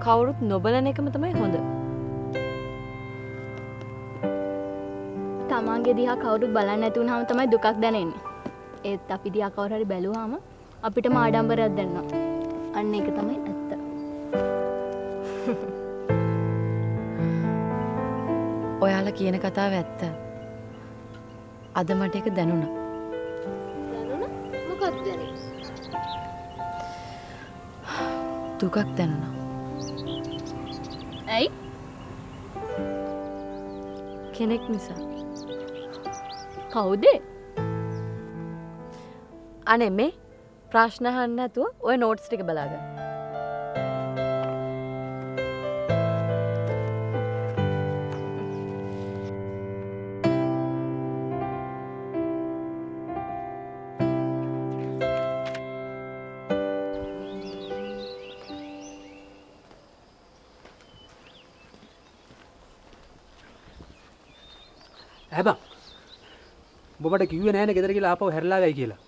කවුරුත් නොබලන එකම තමයි හොඳ. තමන්ගේ දිහා කවුරුත් බලන්නේ නැති වුනහම තමයි දුකක් දැනෙන්නේ. ඒත් අපි දිහා කවුරු හරි බැලුවාම අපිටම ආඩම්බරයක් දැනෙනවා. අන්න ඒක තමයි ඇත්ත. ඔයාලා කියන කතාව ඇත්ත. අද මට ඒක දැනුණා. දැනුණා? මොකක්ද දැනෙන්නේ? දුකක් දැනුණා. ඇයි? කෙනෙක් නිසා. කවුද? අනේ මේ ප්‍රශ්න අහන්න නැතුව ඔය නෝට්ස් ටික බලාගන්න. හැබං ඔබට කිව්වේ නෑනේ ගෙදර ගිහලා ආපහු හැරලා ගයි කියලා.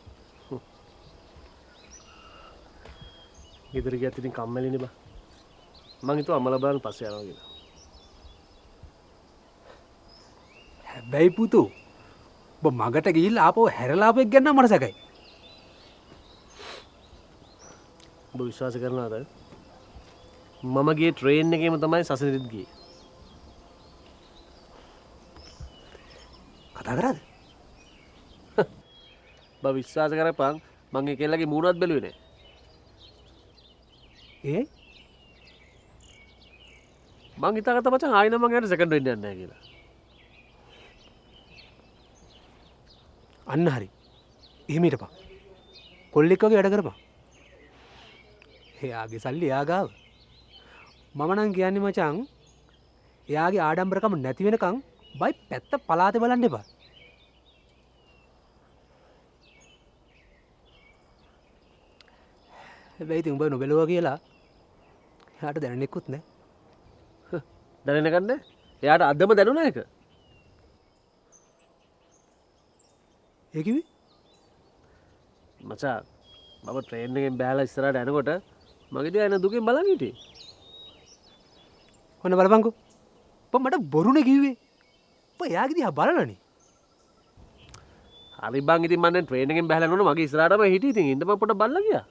ගෙදර ගියත් ඉතින් කම්මැලිනේ බා. මං හිතුවා අම්මලා බලන්න පස්සේ යනවා කියලා. හැබැයි පුතෝ ඔබ මගට ගිහිල්ලා ආපහු හැරලා ආපෙක් ගන්න මට සැකයි. ඔබ විශ්වාස කරනවද? මම ගියේ ට්‍රේන් එකේම තමයි සසරිත් ගියේ. කතා කරාද? බා විශ්වාස කරපන් මං ඒ කෙල්ලගේ මූණවත් බැලුවේ නෑ. ඒ මං හිතාගත්තා මචං ආයෙ නම් මං එයාට සෙකන්ඩ් වෙන්න යන්නේ නැහැ කියලා. අන්න හරි. එහෙම හිටපන්. කොල්ලෙක් වගේ වැඩ කරපන්. එයාගේ සල්ලි එයා ගාව. මම නම් කියන්නේ මචං එයාගේ ආඩම්බරකම නැති වෙනකන් බයි පැත්ත පලාතේ බලන්න එපා. හැබැයි ඉතින් උඹ නොබැලුවා කියලා එයාට දැනෙන්නෙකුත් නෑ. දැනෙන්න ගන්න. එයාට අදම දැනුණා ඒක. ඒ කිව්වේ? මචං මම ට්‍රේන් එකෙන් බෑලා ඉස්සරහට යනකොට මගේ දිහා එන දුකෙන් බලන් හිටියේ. ඔන්න බලපන්කෝ. ඔබ මට බොරුනේ කිව්වේ. ඔබ එයාගේ දිහා බලලානේ. හරි බං ඉතින් මම දැන් ට්‍රේන් එකෙන් බෑලා යනකොට මගේ ඉස්සරහටම හිටියේ. ඉතින් ඉන්න මම පොඩ්ඩක් බලලා ගියා.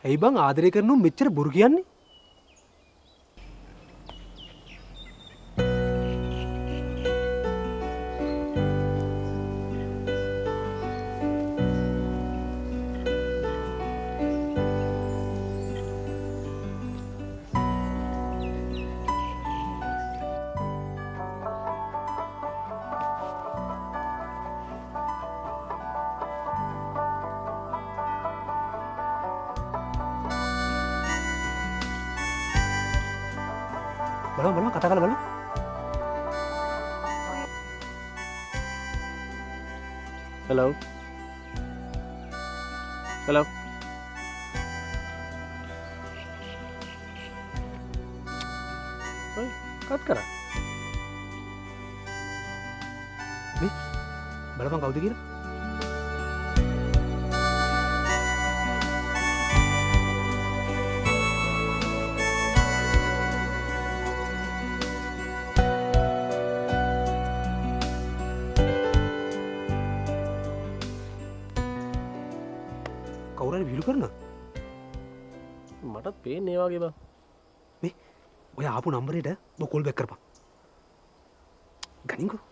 ඇයි බං ආදරය කරනු මෙච්චර බොරු කියන්නේ? බලමු කතා කරලා බලමු. හෙලෝ. හෙලෝ. ඔය කට් කරා. මේ බලපන් කවුද කියලා? කවුරු හරි විහිළු කරනවා? මටත් පේන්නේ ඒ වගේ බං. මේ ඔය ආපු නම්බරේට ඔබ කෝල් බෑක් කරපන්. ගනින්කෝ.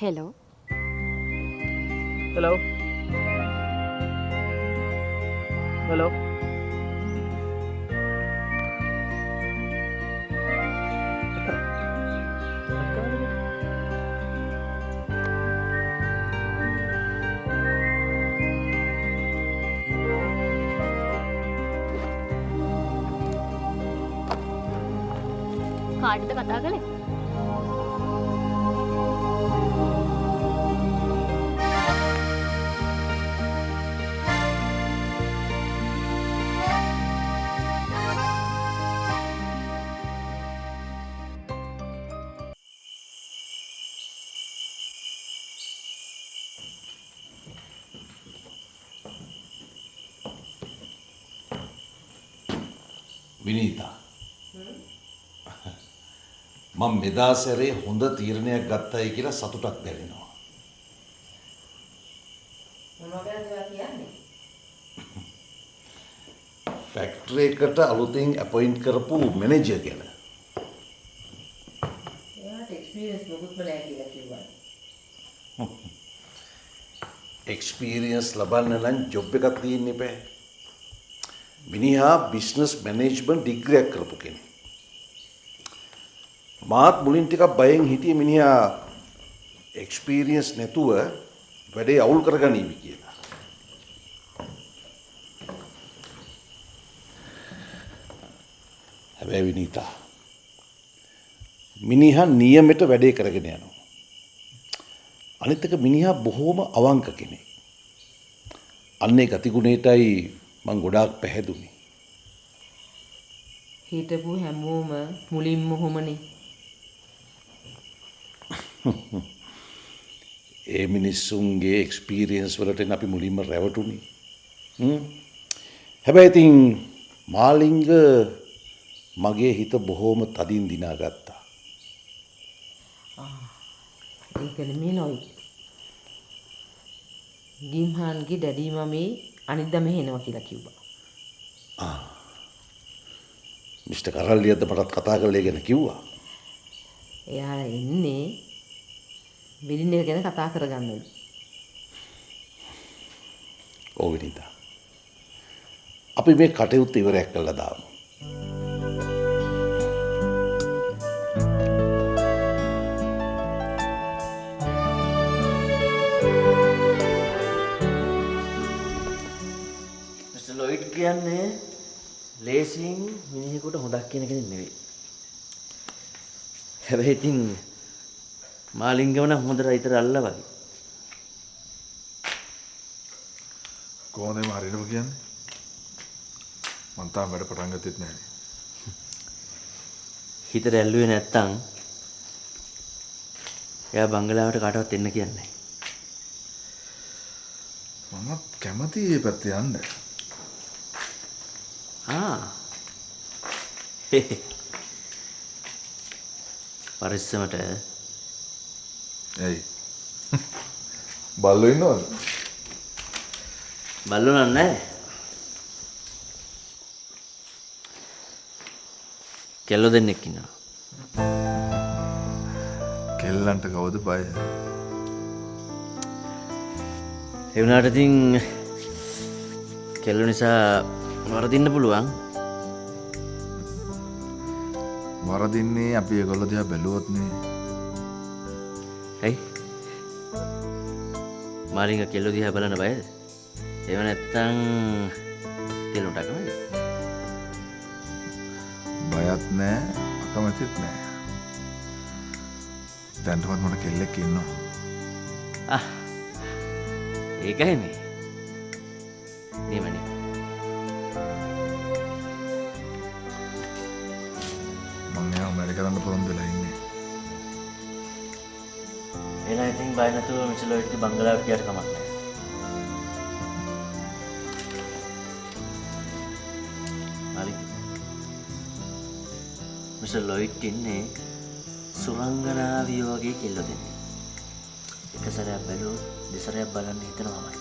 හෙලෝ. හෙලෝ. හෙලෝ. කාටද කතා කළේ? විනීතා මම මෙදා සැරේ හොඳ තීරණයක් ගත්තයි කියලා සතුටක් දැනෙනවා. මොනවද කියන්නේ? ෆැක්ටරි එකට අලුතින් අපොයින්ට් කරපු මැනේජර් ගැන. එයාට එක්ස්පීරියන්ස් මොකුත්ම නැහැ කියලා කිව්වා. එක්ස්පීරියන්ස් ලබන්න නම් ජොබ් එකක් තියෙන්න එපා. මිනිහා බිස්නස් මැනේජ්මන්ට් ඩිග්‍රියක් කරපු කෙනෙක්. මාත් මුලින් ටිකක් බයෙන් හිටියේ මිනිහා එක්ස්පීරියන්ස් නැතුව වැඩේ අවුල් කරගනීවි කියලා. හැබැයි විනීතා මිනිහා නියමෙට වැඩේ කරගෙන යනවා. අනිත් එක මිනිහා බොහෝම අවංක කෙනෙක්. අන්නේ ගතිගුණයටයි මං ගොඩාක් පැහැදුනේ. හිටපු හැමෝම මුලින්ම හොමනේ. ඒ මිනිස්සුන්ගේ එක්ස්පීරියන්ස් වලට අපි මුලින්ම රැවටුනේ. හැබැයි ඉතින් මාලිංග මගේ හිත බොහෝම තදින් දිනාගත්තා. ඒක නෙමෙයි නෝයි. ගිම්හාන්ගේ ඩැඩි මමේ අනිද්දා මෙහෙ එනවා කියලා කිව්වා. මිස්ටර් කරල්ලියද්ද මටත් කතා කරලා ඒ ගැන කිව්වා. එයා එන්නේ විලින් එක ගැන කතා කරගන්නලු. ඔව් විනීතා. අපි මේ කටයුත්ත ඉවරයක් කළා දාමු. මිස්ටර් ලොයිඩ් කියන්නේ ලේසියෙන් මිනිහෙකුට හොඳක් කියන කෙනෙක් නෙවෙයි. හැබැයි ඉතින් මාලිංගම නම් හොඳ රයිතර අල්ලා වගේ. කොහොමද මේ හරියටම කියන්නේ? මං තාම වැඩ පටන් ගත්තෙත් නැහැ. හිතට ඇල්ලුවේ නැත්තම් එයා බංගලාවට කාටවත් එන්න කියන්නේ මම කැමති මේ පැත්තේ යන්න. පරිස්සමට. ඇයි? බල්ලෝ ඉන්නවද? බල්ලෝ නෑ. කෙල්ලෝ දෙන්නෙක් ඉන්නවා. කෙල්ලන්ට කවුද බය? ඒ වුණාට ඉතින් කෙල්ලෝ නිසා වරදින්න පුළුවන්. වරදින්නේ අපි ඒගොල්ලෝ දිහා බැලුවොත් නේ. ඇයි? මාලිංග කෙල්ලෝ දිහා බලන්න බයද? ඒව නැත්තම් කෙල්ලොන්ට අකමැතිද? බයත් නෑ අකමැතිත් නෑ. දැන්ටමත් මට කෙල්ලෙක් ඉන්නවා. ඒකයි මේ. නියමනේ. මම එයාව මැරි කරන්න පොරොන්දු වෙලා ඉන්නේ. එහෙනම් ඉතින් බය නැතුව මිස්ටර් ලොයිඩ්ගේ බංගලාවට ගියට කමක් නැහැ. මාලිංග. මිස්ටර් ලොයිඩ් ඉන්නේ සුරංගනාවිය වගේ කෙල්ලෝ දෙන්නේ. එක සැරයක් බැලුවොත් දෙසරයක් බලන්න හිතනවාමයි.